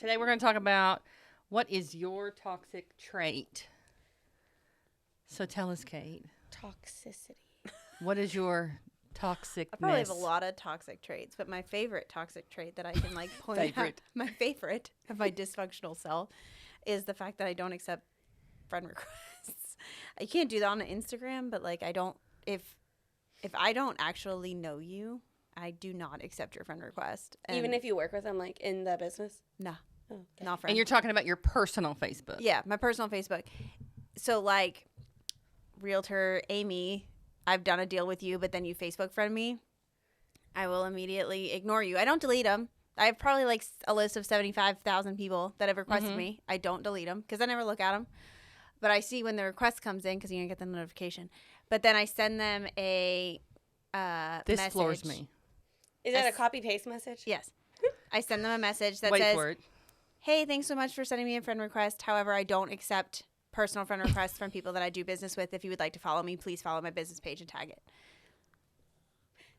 Today we're going to talk about what is your toxic trait. So tell us, Kate. Toxicity. What is your toxicness? I probably have a lot of toxic traits, but my favorite toxic trait that I can like point out, my favorite of my dysfunctional self, is the fact that I don't accept friend requests. I can't do that on Instagram, but like I don't if I don't actually know you, I do not accept your friend request. And Even if you work with them, like in the business? no, Oh, okay. not friend. And you're talking about your personal Facebook. Yeah, my personal Facebook. So like, realtor Amy, I've done a deal with you, but then you Facebook friend me, I will immediately ignore you. I don't delete them. I have probably like a list of 75,000 people that have requested me. I don't delete them because I never look at them. But I see when the request comes in because you get the notification. But then I send them a This message. floors me. Is that a copy-paste message? Yes. I send them a message that Wait says, for it. hey, thanks so much for sending me a friend request. However, I don't accept personal friend requests from people that I do business with. If you would like to follow me, please follow my business page and tag it.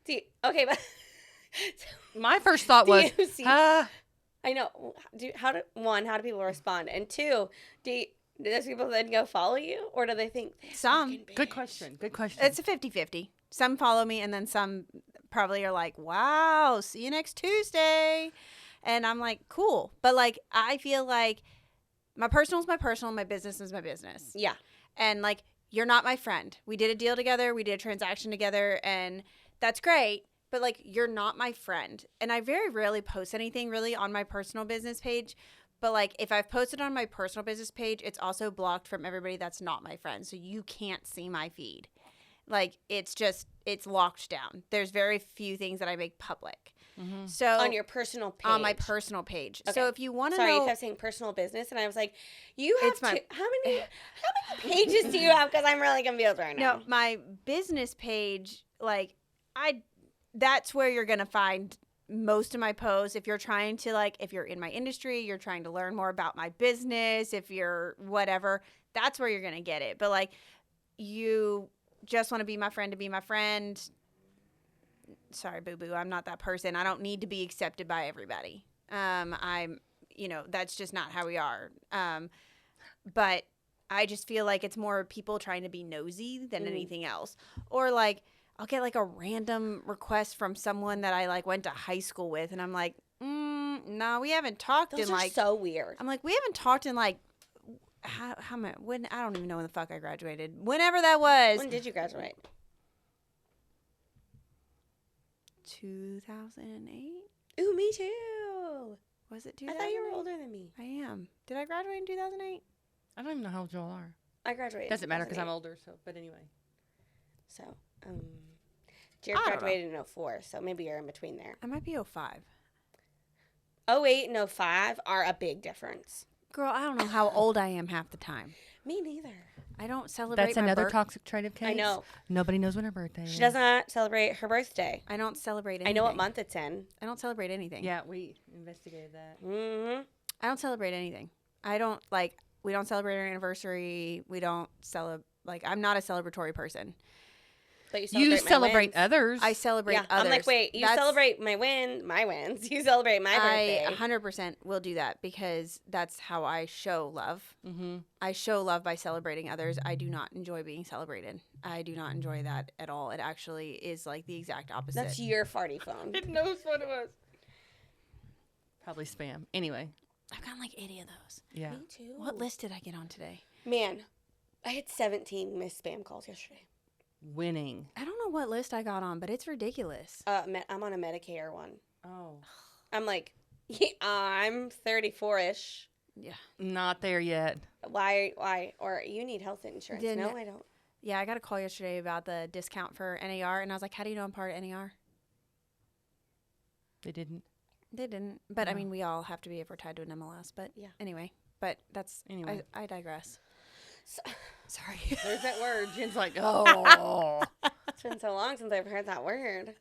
See, okay, but My first thought was, you see- I know. How do people respond? And two, do those people then go follow you? Or do they think, Some. good question. Good question. It's a 50-50. Some follow me, and then some probably are like, wow, see you next Tuesday. And I'm like, cool. But, like, I feel like my personal is my personal, my business is my business. Yeah. And, like, you're not my friend. We did a deal together. We did a transaction together, and that's great. But, like, you're not my friend. And I very rarely post anything really on my personal business page. But, like, if I've posted on my personal business page, it's also blocked from everybody that's not my friend. So you can't see my feed. Like, it's locked down. There's very few things that I make public. Mm-hmm. So On your personal page. On my personal page. Okay. So if you want to Sorry, know. you kept saying personal business, and I was like, you have It's my- how many pages do you have? Because I'm really confused right now. No, my business page, like, that's where you're going to find most of my posts. If you're trying to, like, if you're in my industry, you're trying to learn more about my business, if you're whatever, that's where you're going to get it. But, like, you just want to be my friend to be my friend. Sorry, boo-boo, I'm not that person. I don't need to be accepted by everybody. That's just not how we are. But I just feel like it's more people trying to be nosy than anything else. Or, like, I'll get, like, a random request from someone that I, like, went to high school with, and I'm like, no, we haven't talked Those in, are like, so weird. I'm like, we haven't talked in, like, when I don't even know when the fuck I graduated. Whenever that was. When did you graduate? 2008? Ooh, me too. Was it I 2008? thought you were older than me. I am. Did I graduate in 2008? I don't even know how old y'all are. I graduated. Doesn't matter because I'm 2008. older. So, but anyway. So, Jared I don't know. graduated in 04, so maybe you're in between there. I might be 05. 08 and 05 are a big difference. Girl, I don't know how old I am half the time. Me neither. I don't celebrate That's my another birth- toxic trait of Kate's. I know. Nobody knows when her birthday is. She does not celebrate her birthday. I don't celebrate anything. I know what month it's in. I don't celebrate anything. Yeah, we investigated that. Mm-hmm. I don't celebrate anything. I don't, like, we don't celebrate our anniversary. We don't celebrate, like, I'm not a celebratory person. But You celebrate wins. others. I celebrate Yeah, others. I'm like, wait, you That's- celebrate my wins. You celebrate my birthday. I 100% will do that because that's how I show love. Mm-hmm. I show love by celebrating others. I do not enjoy being celebrated. I do not enjoy that at all. It actually is like the exact opposite. That's your farty phone. It knows what it was. Probably spam. Anyway. I've gotten like 80 of those. Yeah. Me too. What list did I get on today? Man, I had 17 missed spam calls yesterday. Winning. I don't know what list I got on, but it's ridiculous. I'm on a Medicare one. Oh. I'm like, yeah, I'm 34-ish. Yeah. Not there yet. Why? Or you need health insurance. Didn't- No, I don't. Yeah, I got a call yesterday about the discount for NAR, and I was like, how do you know I'm part of NAR? They didn't. They didn't. But, I Oh. mean, we all have to be if we're tied to an MLS. But, Yeah. anyway. But that's, Anyway. I digress. So, Sorry. There's that word. Jen's like, oh. it's been so long since I've heard that word.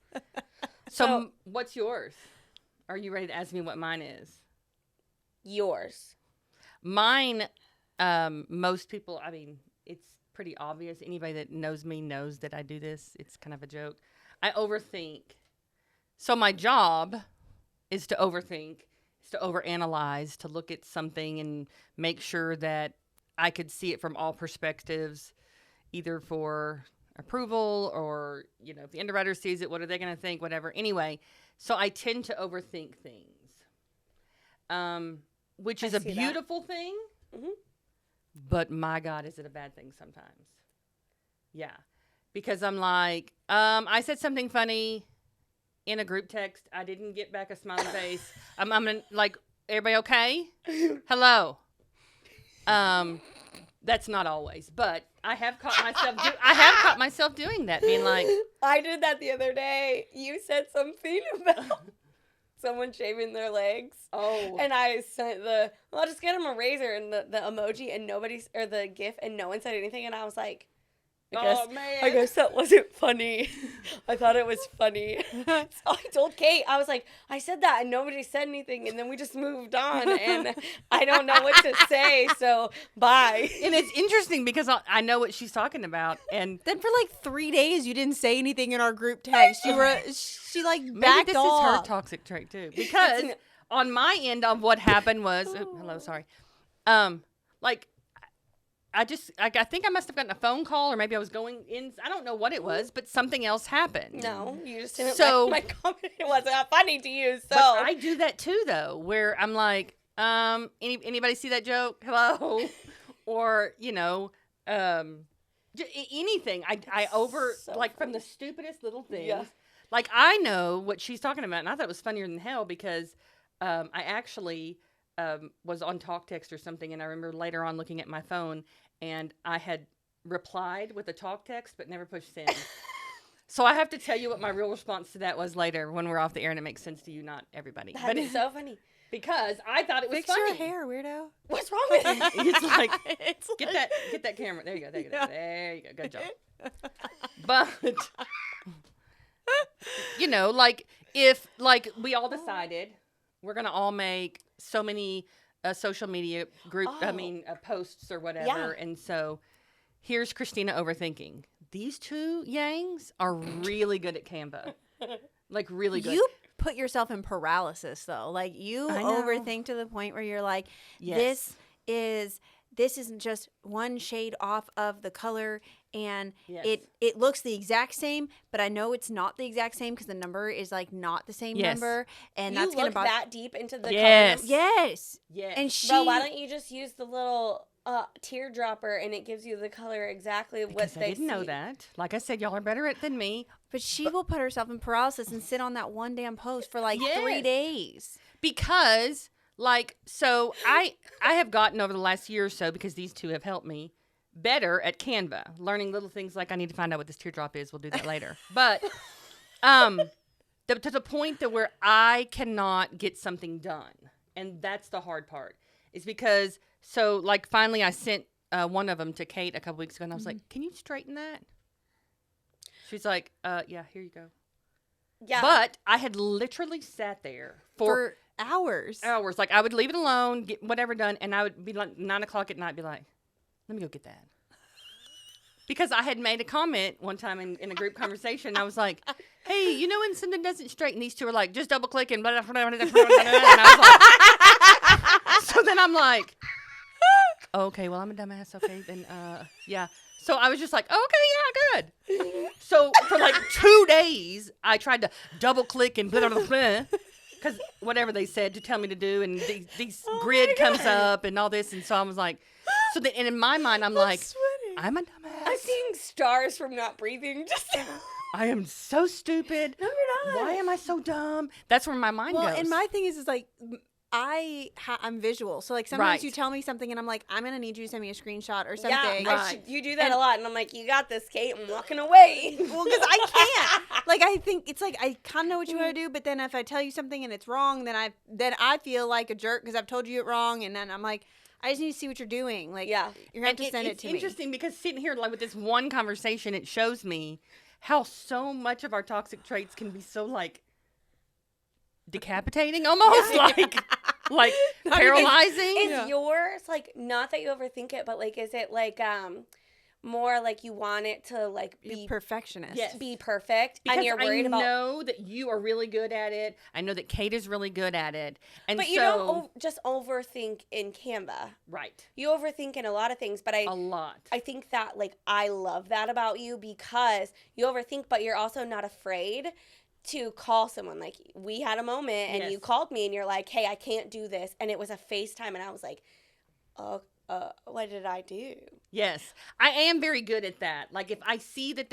So, what's yours? Are you ready to ask me what mine is? Yours. Mine, most people, I mean, it's pretty obvious. Anybody that knows me knows that I do this. It's kind of a joke. I overthink. So my job is to overthink. It's to overanalyze, to look at something and make sure that I could see it from all perspectives, either for approval or, if the underwriter sees it, what are they going to think, whatever. Anyway, so I tend to overthink things, which is a beautiful thing, but my God, is it a bad thing sometimes? Yeah, because I'm like, I said something funny in a group text. I didn't get back a smiley face. I'm like, everybody okay? Hello. That's not always, but I have caught myself doing that, being like, I did that the other day. You said something about someone shaving their legs. oh, And I sent I'll just get them a razor and the emoji and or the GIF, and no one said anything. And I was like, I guess that wasn't funny. I thought it was funny. So I told Kate, I was like, I said that and nobody said anything. And then we just moved on and I don't know what to say. So bye. And it's interesting because I know what she's talking about. And Then for like 3 days, you didn't say anything in our group text. She like maybe backed this off. is her toxic trait too. Because on my end of what happened was, hello, sorry. Like, I think I must have gotten a phone call, or maybe I was going in. I don't know what it was, but something else happened. No, you just didn't So- like my comment. It wasn't funny to you. So But I do that too, though, where I'm like, anybody see that joke? Hello, or anything. I So like funny. from the stupidest little things. Yeah. Like I know what she's talking about, and I thought it was funnier than hell because I actually was on talk text or something, and I remember later on looking at my phone, and I had replied with a talk text but never pushed send. So I have to tell you what my real response to that was later when we're off the air, and it makes sense to you, not everybody. That is so funny. Because I thought it was Fix funny. your hair, weirdo. What's wrong with it? It's like, It's get that camera. There you go. There you go. There you go. Good job. But like if we all decided we're gonna all make so many social media group, posts or whatever, Yeah. and so here's Christina overthinking. These two yangs are really good at Canva, like really good. You put yourself in paralysis though. Like you I know. overthink to the point where you're like, Yes. this isn't just one shade off of the color, and Yes. it looks the exact same, but I know it's not the exact same because the number is like not the same Yes. number, and You that's gonna look bother. that deep into the Yes. colors? Yes, Yes. and she. Bro, why don't you just use the little teardropper and it gives you the color exactly what because they I didn't know see. that. Like I said, y'all are better at it than me. But she will put herself in paralysis and sit on that one damn post for like 3 Yes. days. Because so I have gotten over the last year or so, because these two have helped me, better at Canva, learning little things like I need to find out what this teardrop is. We'll do that later. But to the point that where I cannot get something done, and that's the hard part, is because finally I sent one of them to Kate a couple weeks ago, and I was like, "Can you straighten that?" She's like, "Yeah, here you go." Yeah. But I had literally sat there for hours. hours. Like I would leave it alone, get whatever done, and I would be like 9:00 at night, be like, "Let me go get that," because I had made a comment one time in a group conversation. I was like, "Hey, when something doesn't straighten?" These two are like, "Just double click and blah, blah, blah, blah, blah, blah," and I was like, so then I'm like, "Okay, well I'm a dumbass. Okay, then yeah." So I was just like, "Okay, yeah, good." So for like 2 days, I tried to double click and blah, blah, blah, because whatever they said to tell me to do, and these grid comes up and all this, and so I was like, and in my mind, I'm like, sweating. I'm a dumbass. I'm seeing stars from not breathing. Just I am so stupid. No, you're not. Why am I so dumb? That's where my mind Well, goes. and my thing is like I'm visual, so like sometimes Right. you tell me something and I'm like, I'm gonna need you to send me a screenshot or Yeah, something. Right. you do that And- a lot, and I'm like, you got this, Kate. I'm walking away. Well, because I can't. Like I think it's like I kind of know what you want to do, but then if I tell you something and it's wrong, then I feel like a jerk because I've told you it wrong, and then I'm like, I just need to see what you're doing. Like, Yeah. you're gonna have to send it it's to me. interesting because sitting here like with this one conversation, it shows me how so much of our toxic traits can be so like decapitating, almost like paralyzing. Is yours like not that you overthink it, but like is it like more like you want it to like be perfectionist. Yes. be perfect, Because and you're worried about. I know that you are really good at it. I know that Kate is really good at it. And But you don't just overthink in Canva. Right. You overthink in a lot of things, but A lot. I think that like I love that about you because you overthink, but you're also not afraid to call someone. Like we had a moment and you called me and you're like, hey, I can't do this. And it was a FaceTime and I was like, what did I do? Yes. I am very good at that. Like if I see that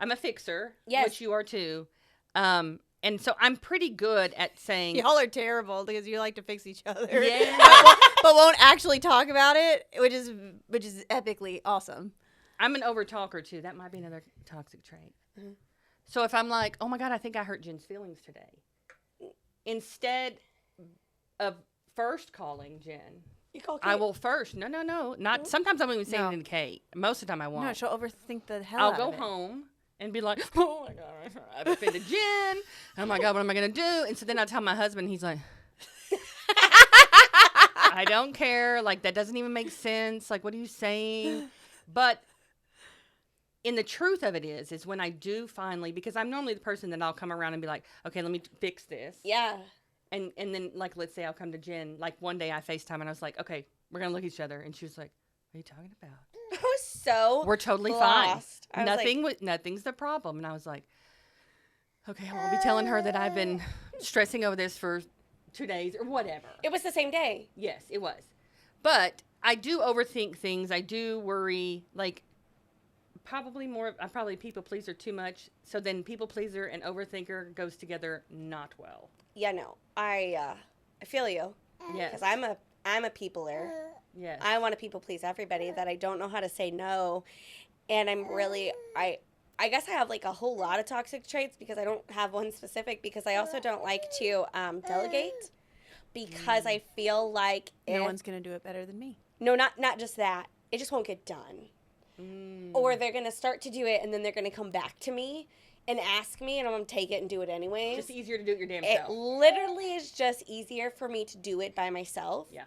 I'm a fixer, which you are too. And so I'm pretty good at saying. Y'all are terrible because you like to fix each other. Yeah. but won't actually talk about it, which is epically awesome. I'm an over talker too. That might be another toxic trait. Mm-hmm. So if I'm like, oh my God, I think I hurt Jen's feelings today. Instead of first calling Jen, you call Kate? I will first. No. Not sometimes I won't even say anything to Kate. Most of the time I won't. No, she'll overthink the hell I'll out go of it. home and be like, oh my God, I've offended Jen. Oh my God, what am I going to do? And so then I tell my husband, he's like, I don't care. Like, that doesn't even make sense. Like, what are you saying? But in the truth of it is when I do finally, because I'm normally the person that I'll come around and be like, okay, let me fix this. Yeah. And then, like, let's say I'll come to Jen. Like, one day I FaceTime and I was like, okay, we're going to look at each other. And she was like, what are you talking about? I was so We're totally lost. fine. Nothing's the problem. And I was like, okay, I won't be telling her that I've been stressing over this for 2 days or whatever. It was the same day. Yes, it was. But I do overthink things. I do worry, like, I'm probably people pleaser too much. So then people pleaser and overthinker goes together not well. Yeah, no. I feel you. Yes. Because I'm a peopler. Yes. I want to people please everybody that I don't know how to say no. And I'm really, I guess I have like a whole lot of toxic traits because I don't have one specific because I also don't like to delegate because I feel like no one's going to do it better than me. No, not just that. It just won't get done. Or they're going to start to do it and then they're going to come back to me and ask me and I'm going to take it and do it anyways. Just easier to do it your damn It self. literally is just easier for me to do it by myself. Yeah.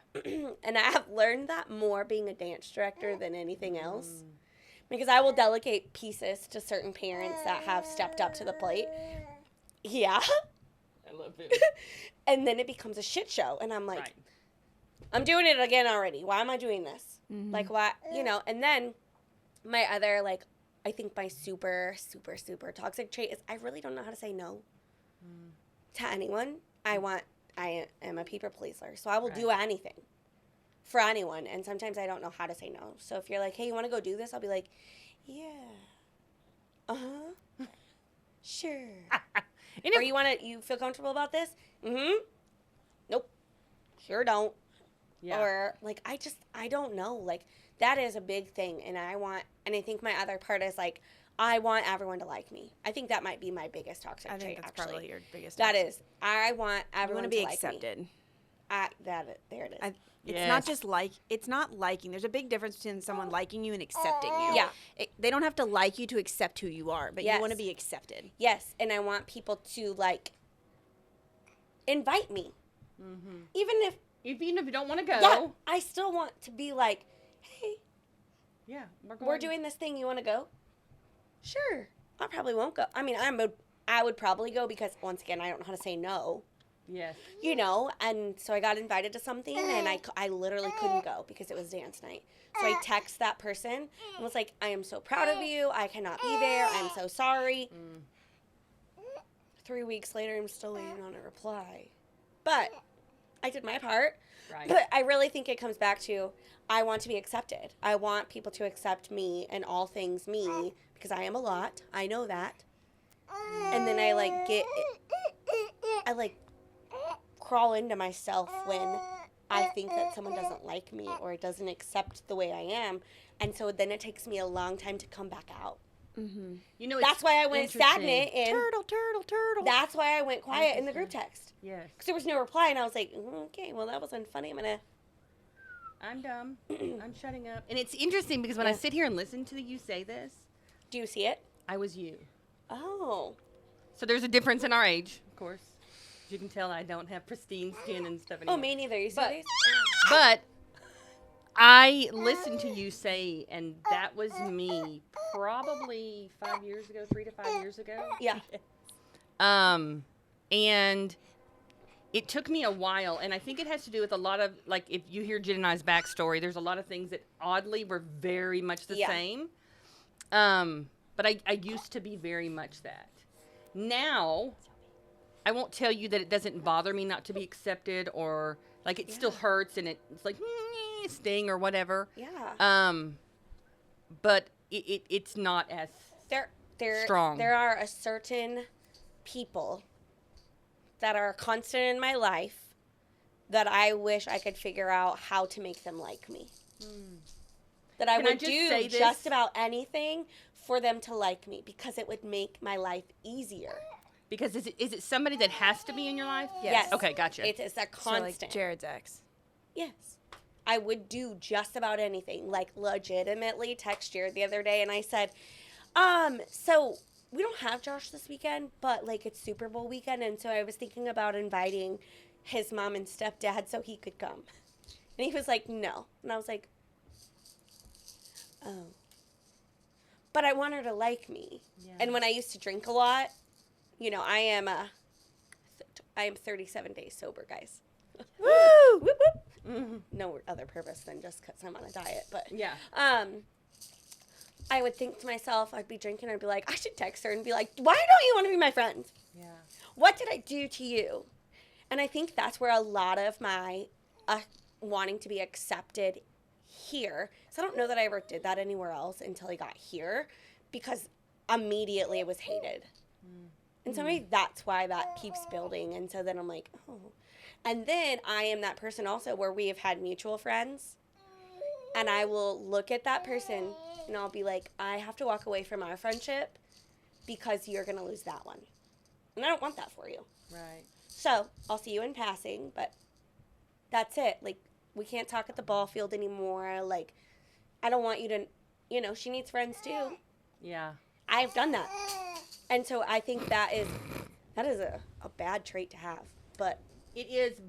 And I have learned that more being a dance director than anything else. Because I will delegate pieces to certain parents that have stepped up to the plate. Yeah. I love it. And then it becomes a shit show. And I'm like, Right. I'm doing it again already. Why am I doing this? Mm-hmm. Like, why? You know, and then my other, like, I think my super, super, super toxic trait is I really don't know how to say no to anyone. I am a people pleaser. So I will do anything for anyone. And sometimes I don't know how to say no. So if you're like, hey, you want to go do this? I'll be like, yeah. Uh-huh. Sure. Or you feel comfortable about this? Mm-hmm. Nope. Sure don't. Yeah. Or, like, I don't know. Like, that is a big thing. And I think my other part is, like, I want everyone to like me. I think that might be my biggest toxic trait, I think that's actually. probably your biggest. That is. I want everyone to be like accepted. me. There it is. It's not just it's not liking. There's a big difference between someone liking you and accepting you. Yeah. They don't have to like you to accept who you are, but Yes. you want to be accepted. Yes, and I want people to, like, invite me. Mm-hmm. Even if you don't want to go. Yeah, I still want to be like, hey, Yeah. we're doing this thing. You want to go? Sure. I probably won't go. I mean, I would probably go because, once again, I don't know how to say no. Yes. You know, and so I got invited to something, and I literally couldn't go because it was dance night. So I text that person and was like, I am so proud of you. I cannot be there. I'm so sorry. 3 weeks later, I'm still waiting on a reply. But I did my part. Right. But I really think it comes back to I want to be accepted. I want people to accept me and all things me because I am a lot. I know that. And then I crawl into myself when I think that someone doesn't like me or doesn't accept the way I am. And so then it takes me a long time to come back out. Mm-hmm. You know, That's why I went stagnant and Turtle. that's why I went quiet in the group text. Yes. Because there was no reply, and I was like, okay, well, that wasn't funny. I'm dumb. I'm shutting up. And it's interesting because when I sit here and listen to you say this, Do you see it? I was you. Oh. So there's a difference in our age, of course. As you can tell, I don't have pristine skin and stuff anymore. Oh, me neither. You see But- these? But I listened to you say, and that was me probably 5 years ago, 3 to 5 years ago. Yeah. And it took me a while, and I think it has to do with a lot of, like, if you hear Jen and I's backstory, there's a lot of things that oddly were very much the same. But I used to be very much that. Now, I won't tell you that it doesn't bother me not to be accepted, or like it still hurts and it's like sting or whatever. Yeah. But it's not as strong. There are a certain people that are constant in my life that I wish I could figure out how to make them like me. That I would do just about anything for them to like me, because it would make my life easier. Because is it somebody that has to be in your life? Yes. Okay, gotcha. It's a constant. So like Jared's ex. Yes. I would do just about anything. Like, legitimately text Jared the other day and I said, so we don't have Josh this weekend, but like it's Super Bowl weekend, and so I was thinking about inviting his mom and stepdad so he could come. And he was like, no. And I was like, oh. But I want her to like me. Yeah. And when I used to drink a lot, you know, I am 37 days sober, guys. Woo! Whoop, whoop. Mm-hmm. No other purpose than just because I'm on a diet, but yeah. I would think to myself, I'd be drinking, I'd be like, I should text her and be like, why don't you want to be my friend? Yeah. What did I do to you? And I think that's where a lot of my wanting to be accepted here, so I don't know that I ever did that anywhere else until I got here, because immediately it was hated. And so maybe that's why that keeps building. And so then I'm like, oh. And then I am that person also where we have had mutual friends, and I will look at that person and I'll be like, I have to walk away from our friendship because you're going to lose that one. And I don't want that for you. Right. So I'll see you in passing, but that's it. Like, we can't talk at the ball field anymore. Like, I don't want you to, you know, she needs friends too. Yeah. I've done that. And so I think that is a bad trait to have. But it is.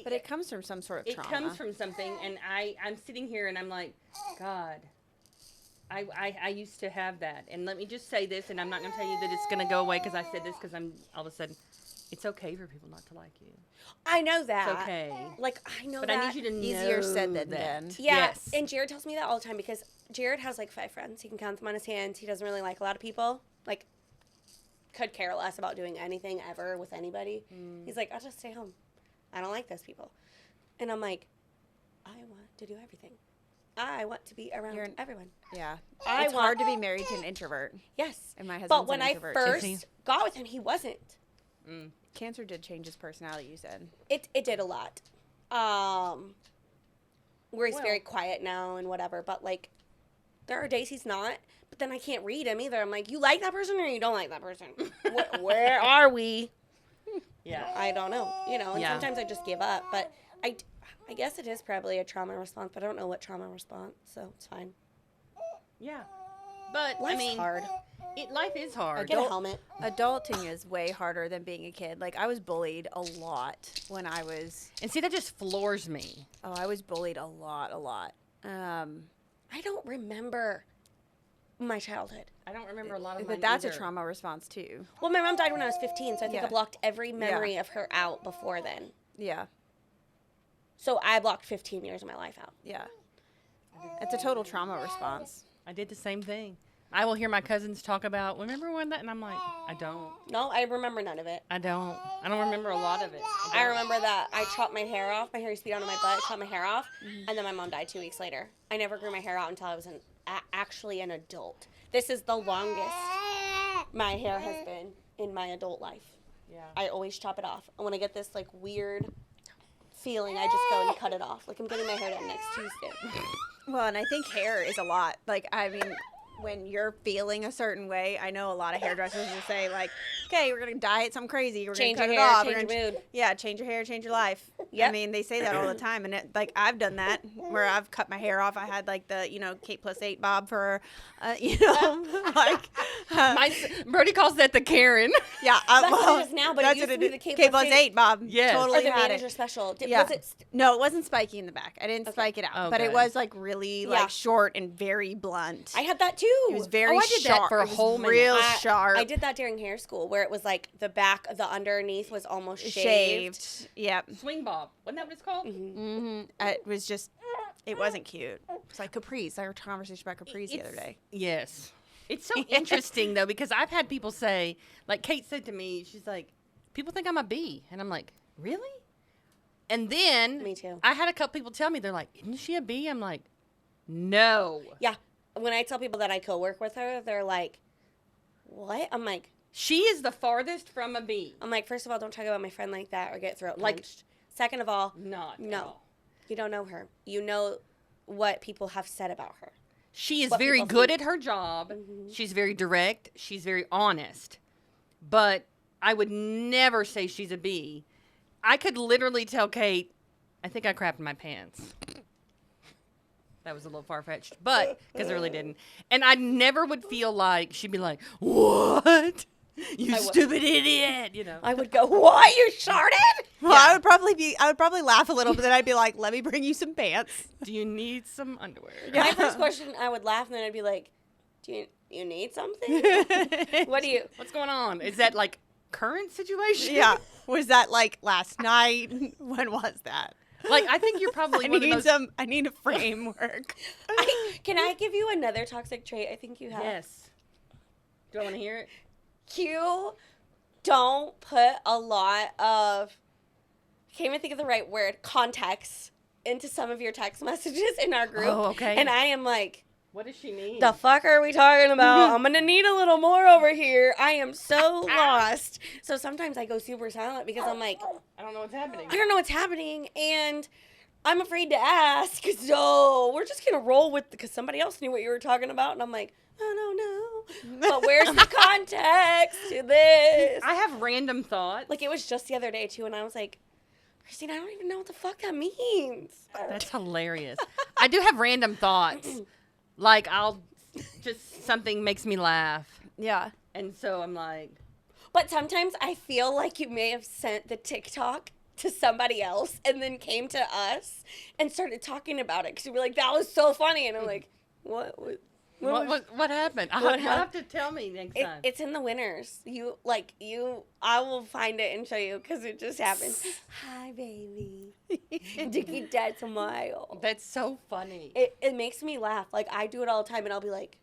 But it comes from some sort of trauma. It comes from something, and I'm sitting here and I'm like, God, I used to have that. And let me just say this, and I'm not going to tell you that it's going to go away because I said this, because I'm all of a sudden, it's okay for people not to like you. I know that. It's okay. Like, I know but that. I need you to know Easier said than that. done. Yeah. Yes. And Jared tells me that all the time, because Jared has like 5 friends. He can count them on his hands. He doesn't really like a lot of people. Like, could care less about doing anything ever with anybody. He's like, I'll just stay home. I don't like those people. And I'm like, I want to do everything. I want to be around everyone. Yeah. It's hard to be married to an introvert. Yes. And my husband's but when an I introvert, first got with him, he wasn't. Cancer did change his personality, you said. It did a lot. Where he's very quiet now and whatever. But, like, there are days he's not. But then I can't read him either. I'm like, you like that person or you don't like that person? Where are we? Yeah. I don't know. You know, and sometimes I just give up. But I guess it is probably a trauma response, but I don't know what trauma response, so it's fine. Yeah. But, Life's hard. Life is hard. Get a helmet. Adulting is way harder than being a kid. Like, I was bullied a lot when I was... And see, that just floors me. Oh, I was bullied a lot. I don't remember my childhood. I don't remember a lot of But that's a trauma response, too. Well, my mom died when I was 15, so I think I blocked every memory of her out before then. Yeah. So I blocked 15 years of my life out. Yeah. It's a total trauma response. I did the same thing. I will hear my cousins talk about, remember when that? And I'm like, I don't. No, I remember none of it. I don't remember a lot of it. I remember that I chopped my hair off. My hair used to be down on my butt. I chopped my hair off. And then my mom died 2 weeks later. I never grew my hair out until I was actually an adult. This is the longest my hair has been in my adult life. Yeah. I always chop it off. And when I get this, like, weird feeling, I just go and cut it off. Like, I'm getting my hair done next Tuesday. Well, and I think hair is a lot. Like, I mean, when you're feeling a certain way, I know a lot of hairdressers will say, like, okay, we're going to dye it something crazy. We're going to cut it off. Change your mood. Yeah, change your hair, change your life. Yep. I mean, they say that all the time, and I've done that where I've cut my hair off. I had like the Kate plus 8 bob for, Brody calls that the Karen. Yeah, that's what it is now. But it used to be the Kate plus 8 bob. Yes. Totally or the had manager it. special. Yeah. Was it? No, it wasn't spiky in the back. I didn't spike it out, Oh, but it good. was like really like short and very blunt. I had that too. It was very I did sharp. that for a It was whole minute. real sharp. I did that during hair school, where it was like the back, the underneath was almost shaved. Yep. Swing bob. Wasn't that what it's called? Mm-hmm. It was just, it wasn't cute. It's like capris. I had a conversation about capris the other day. Yes. It's so interesting, though, because I've had people say, like Kate said to me, she's like, people think I'm a bee. And I'm like, really? And then Me too. I had a couple people tell me, they're like, isn't she a bee? I'm like, no. Yeah. When I tell people that I co-work with her, they're like, what? I'm like, She is the farthest from a bee. first of all, don't talk about my friend like that or get throat Like- punched. Second of all, Not at no. all. You don't know her. You know what people have said about her. She is What very people good think. at her job. Mhm. She's very direct. She's very honest. But I would never say she's a bee. I could literally tell Kate, I think I crapped in my pants. That was a little far-fetched, but because I really didn't. And I never would feel like she'd be like, what? You I would. stupid idiot, you know. I would go, what? You sharted? Well, I would probably laugh a little, but then I'd be like, let me bring you some pants. Do you need some underwear? My first question, I would laugh, and then I'd be like, do you need something? What do you? What's going on? Is that like current situation? Yeah. Was that like last night? When was that? Like, I think you're probably one of those. I need a framework. Can I give you another toxic trait I think you have? Yes. Do I want to hear it? You don't put a lot of, I can't even think of the right word, context into some of your text messages in our group. Oh, okay. And I am like, What does she mean? the fuck are we talking about? I'm going to need a little more over here. I am so lost. So sometimes I go super silent because I'm like, I don't know what's happening. I don't know what's happening. And I'm afraid to ask. So we're just going to roll with, because somebody else knew what you were talking about. And I'm like, I don't know. But where's the context to this? I have random thoughts. Like, it was just the other day, too, and I was like, Christine, I don't even know what the fuck that means. That's hilarious. I do have random thoughts. Like, something makes me laugh. Yeah. And so I'm like, But sometimes I feel like you may have sent the TikTok to somebody else and then came to us and started talking about it. Because you were like, that was so funny. And I'm like, what what happened? You'll have to tell me next time. It's in the winners. I will find it and show you because it just happened. Hi, baby. Dickie Dad smile. That's so funny. It makes me laugh. Like, I do it all the time, and I'll be like,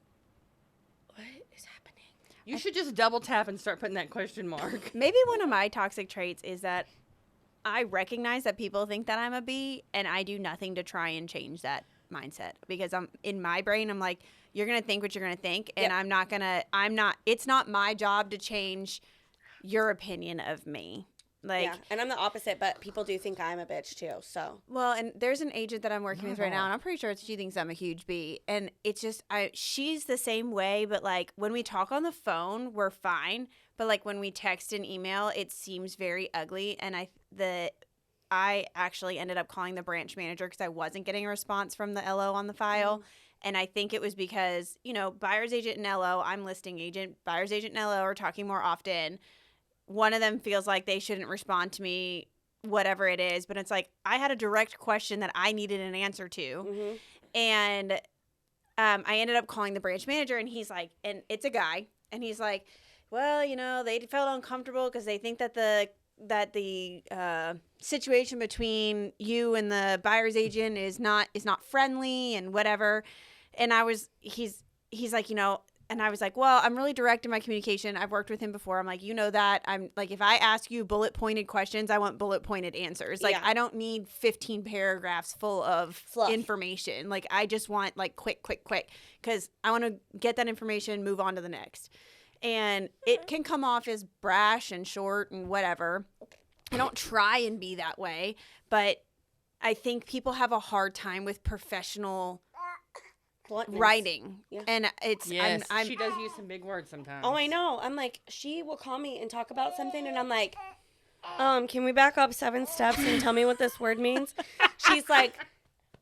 what is happening? You should just double tap and start putting that question mark. Maybe one of my toxic traits is that I recognize that people think that I'm a bee, and I do nothing to try and change that mindset because I'm in my brain. I'm like, you're going to think what you're going to think. And Yep. it's not my job to change your opinion of me. Like, Yeah, and I'm the opposite, but people do think I'm a bitch too. So well, and there's an agent that I'm working with right now, and I'm pretty sure she thinks I'm a huge bee. And it's just, she's the same way, but like when we talk on the phone, we're fine. But like when we text and email, it seems very ugly. And I actually ended up calling the branch manager because I wasn't getting a response from the LO on the file. And I think it was because, buyer's agent and LO, I'm listing agent, buyer's agent and LO are talking more often. One of them feels like they shouldn't respond to me, whatever it is. But it's like, I had a direct question that I needed an answer to. mm-hmm. And I ended up calling the branch manager, and he's like, and it's a guy, and he's like, well, they felt uncomfortable because they think that the situation between you and the buyer's agent is not friendly and whatever. And he's like, and I was like, well, I'm really direct in my communication. I've worked with him before. I'm like, that. I'm like, if I ask you bullet pointed questions, I want bullet pointed answers. Like, Yeah. I don't need 15 paragraphs full of Fluff. information. Like, I just want like quick, because I want to get that information, move on to the next. And it can come off as brash and short and whatever. I don't try and be that way, but I think people have a hard time with professional Bluntness. writing. Yeah. And it's Yes, I'm she does use some big words sometimes. Oh, I know. I'm like, she will call me and talk about something, and I'm like, can we back up 7 steps and tell me what this word means? She's like,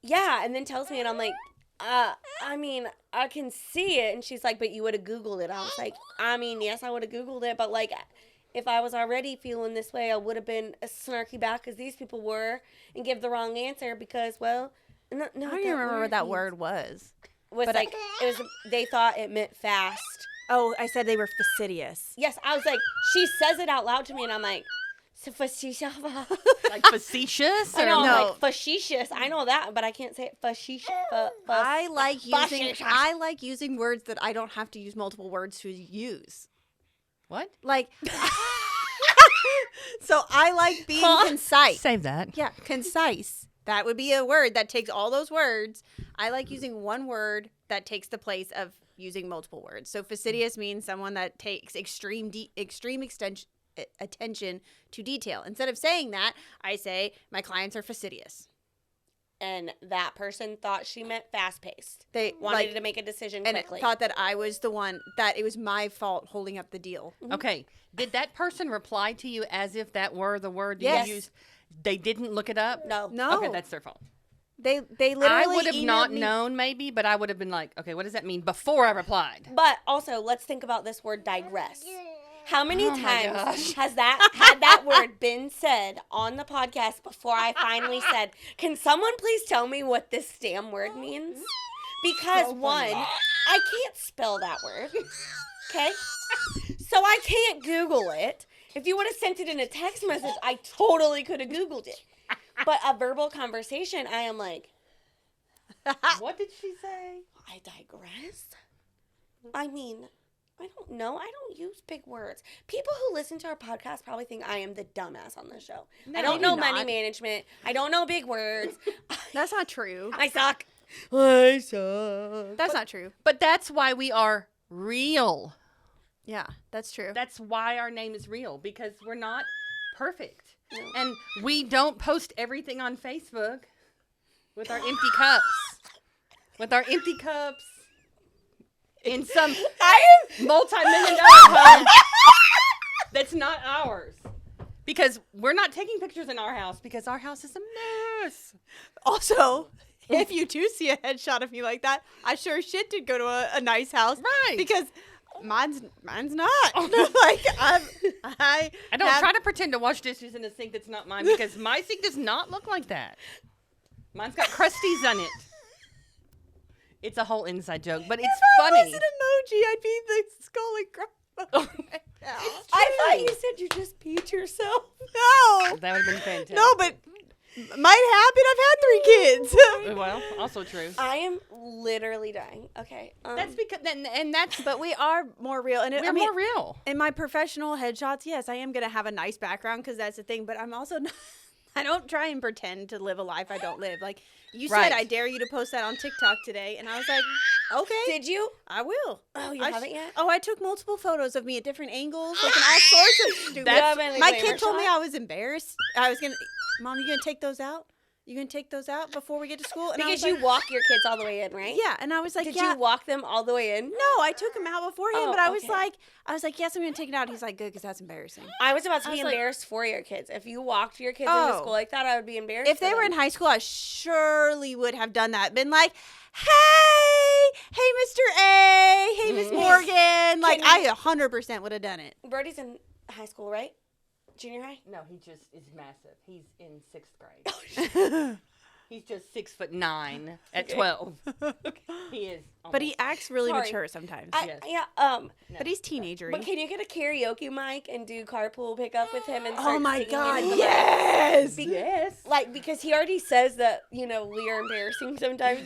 yeah, and then tells me, and I'm like, I mean, I can see it. And she's like, but you would have Googled it. I was like, I mean, yes, I would have Googled it, but like, if I was already feeling this way, I would have been as snarky back as these people were and give the wrong answer because, well, no, I don't even remember what that word was. But like, they thought it meant fast. Oh, I said they were fastidious. Yes, I was like, she says it out loud to me, and I'm like, facetious. Like facetious? I know, No. like facetious. I know that, but I can't say it facetious. I like using words that I don't have to use multiple words to use. What? Like, so I like being concise. Save that. Yeah, concise. That would be a word that takes all those words. I like using one word that takes the place of using multiple words. So fastidious means someone that takes extreme attention to detail. Instead of saying that, I say my clients are fastidious. And that person thought she meant fast-paced. They wanted to make a decision quickly. And thought that I was the one, that it was my fault holding up the deal. Okay. Did that person reply to you as if that were the word Yes. you used? They didn't look it up? No. No. Okay, that's their fault. They literally I would have not emailed me. known maybe, but I would have been like, okay, what does that mean before I replied? But also, let's think about this word digress. How many Oh my times gosh. had that word been said on the podcast before I finally said, can someone please tell me what this damn word means? Because one, I can't spell that word. Okay? So I can't Google it. If you would have sent it in a text message, I totally could have Googled it. But a verbal conversation, I am like, What did she say? I digress. I mean, I don't know. I don't use big words. People who listen to our podcast probably think I am the dumbass on this show. No, I don't you know do money not. management. I don't know big words. That's not true. I suck. I suck. That's not true. But that's why we are real. Yeah, that's true. That's why our name is real, because we're not perfect. No. And we don't post everything on Facebook with our empty cups. With our empty cups in some multi-million-dollar home that's not ours. Because we're not taking pictures in our house because our house is a mess. Also, if you do see a headshot of me like that, I sure as shit did go to a nice house. Right. Because mine's not. Like I don't try to pretend to wash dishes in a sink that's not mine because my sink does not look like that. Mine's got crusties on it. It's a whole inside joke, but it's funny. If I was an emoji, I'd be the skull and crossbones. I thought you said you just peed yourself. No. That would have been fantastic. No, but might happen. I've had 3 kids. Well, also true. I am literally dying. Okay. That's because, and that's, But we are more real. And we're more real. in my professional headshots, yes, I am going to have a nice background because that's the thing. But I'm also not, I don't try and pretend to live a life I don't live. Like you said, Right. I dare you to post that on TikTok today. And I was like, okay. Did you? I will. Oh, you haven't yet? Oh, I took multiple photos of me at different angles, like in all sorts of stupid. That's- My kid told me I was embarrassed. I was gonna, Mom, you gonna take those out? You gonna take those out before we get to school? And I Because was you like, walk your kids all the way in, right? yeah, and I was like, Did yeah. you walk them all the way in? No, I took him out beforehand, Oh, but I was okay. like, yes, I'm gonna take it out. He's like, good, because that's embarrassing. I was about to I be was like- embarrassed for your kids. If you walked your kids Oh. into school like that, I would be embarrassed. If they for were them. in high school, I surely would have done that. Been like, hey, Mr. A, hey, Miss Morgan. Like, I 100% would have done it. Brody's in high school, right? Junior high? No, he just is massive. He's in 6th grade. He's just 6'9" at 12. He is. But he acts really Sorry. mature sometimes. Yes. But he's teenagery. But can you get a karaoke mic and do carpool pickup with him and Oh start my singing God, into the yes! mic? Yes. Like, because he already says that, we are embarrassing sometimes,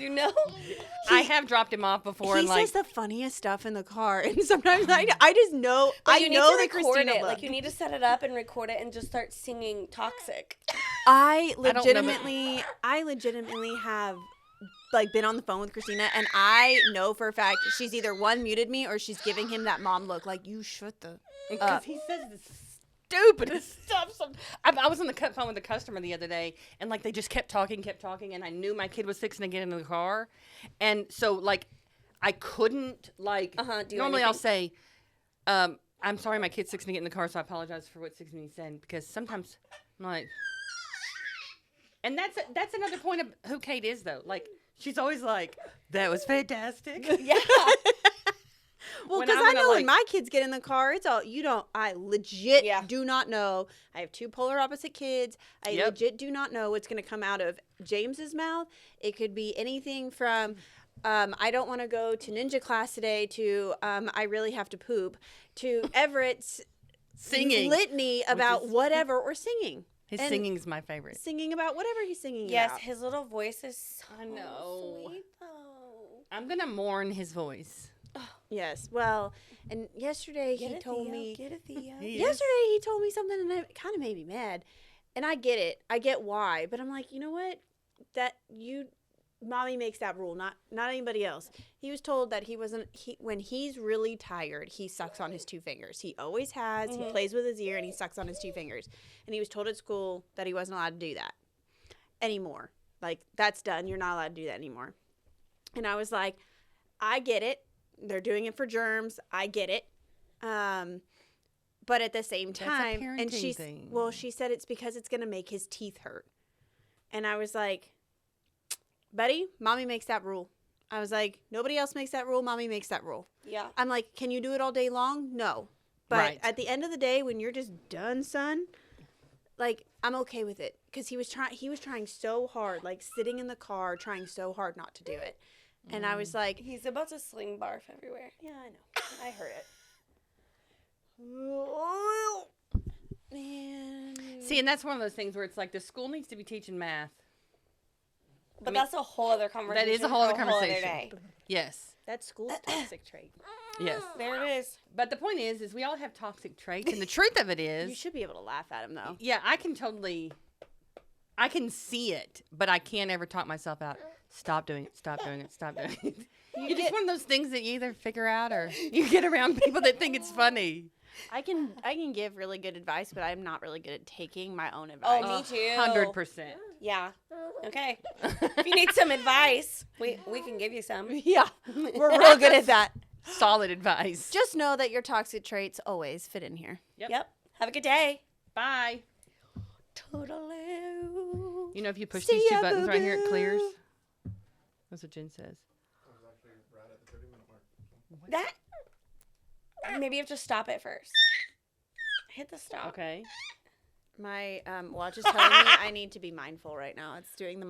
I have dropped him off before He and like says the funniest stuff in the car, and sometimes I just know. But I you know need that to record Christina it. will. Like, you need to set it up and record it and just start singing Toxic. I don't know that- legitimately have like been on the phone with Christina, and I know for a fact she's either one muted me or she's giving him that mom look, like you shut the. because he says the stupidest stuff. I was on the phone with a customer the other day, and like they just kept talking, and I knew my kid was fixing to get in the car, and so like I couldn't like. Do Normally I'll anything. say, I'm sorry my kid's 6 me get in the car, so I apologize for what 6 me said, because sometimes I'm like, and that's another point of who Kate is, though. Like, she's always like, that was fantastic. Yeah. Well, When because I'm I gonna, know like- when my kids get in the car, it's all, I legit Yeah. do not know. I have two polar opposite kids. I Yep. legit do not know what's going to come out of James's mouth. It could be anything from, I don't want to go to ninja class today to, I really have to poop, to Everett's Singing. litany about is- whatever, or singing. His And singing's my favorite. Singing about whatever he's singing Yes, about. his little voice is so I know. sweet, though. I'm going to mourn his voice. Yes. Well, and yesterday Get he it, told Theo. me. Get it, Theo. He is. Yesterday he told me something and it kind of made me mad. And I get it. I get why. But I'm like, you know what? Mommy makes that rule, not anybody else. He was told that when he's really tired, he sucks on his two fingers. He always has. He plays with his ear and he sucks on his two fingers. And he was told at school that he wasn't allowed to do that anymore. Like, that's done. You're not allowed to do that anymore. And I was like, I get it. They're doing it for germs. I get it. But at the same time, and parenting thing. she said it's because it's going to make his teeth hurt. And I was like, buddy, mommy makes that rule. I was like, nobody else makes that rule. Mommy makes that rule. Yeah. I'm like, can you do it all day long? No. But Right. at the end of the day, when you're just done, son, like, I'm okay with it. Because he was trying so hard, like sitting in the car, trying so hard not to do it. And I was like, He's about to sling barf everywhere. yeah, I know. I heard it. Man. See, and that's one of those things where it's like the school needs to be teaching math. But mean, that's a whole other conversation. That is a whole other for conversation. day. Yes. That's school's toxic trait. Yes. There it is. But the point is we all have toxic traits. And the truth of it You is, should be able to laugh at him, though. yeah, I can see it, but I can't ever talk myself out. Stop doing it. Stop doing it. Stop doing it. It's just one of those things that you either figure out or you get around people that think it's funny. I can give really good advice, but I'm not really good at taking my own advice. Oh, me too. 100%. Yeah. Okay. If you need some advice, we can give you some. Yeah, we're real good at that. Solid advice. Just know that your toxic traits always fit in here. Yep. Have a good day. Bye. Toodaloo. You know, if you push See these two ya, buttons right here, it boo-boo. clears. That's what Jen says. That. Maybe you have to stop it first. Hit the stop. Okay. My watch is telling me I need to be mindful right now. It's doing the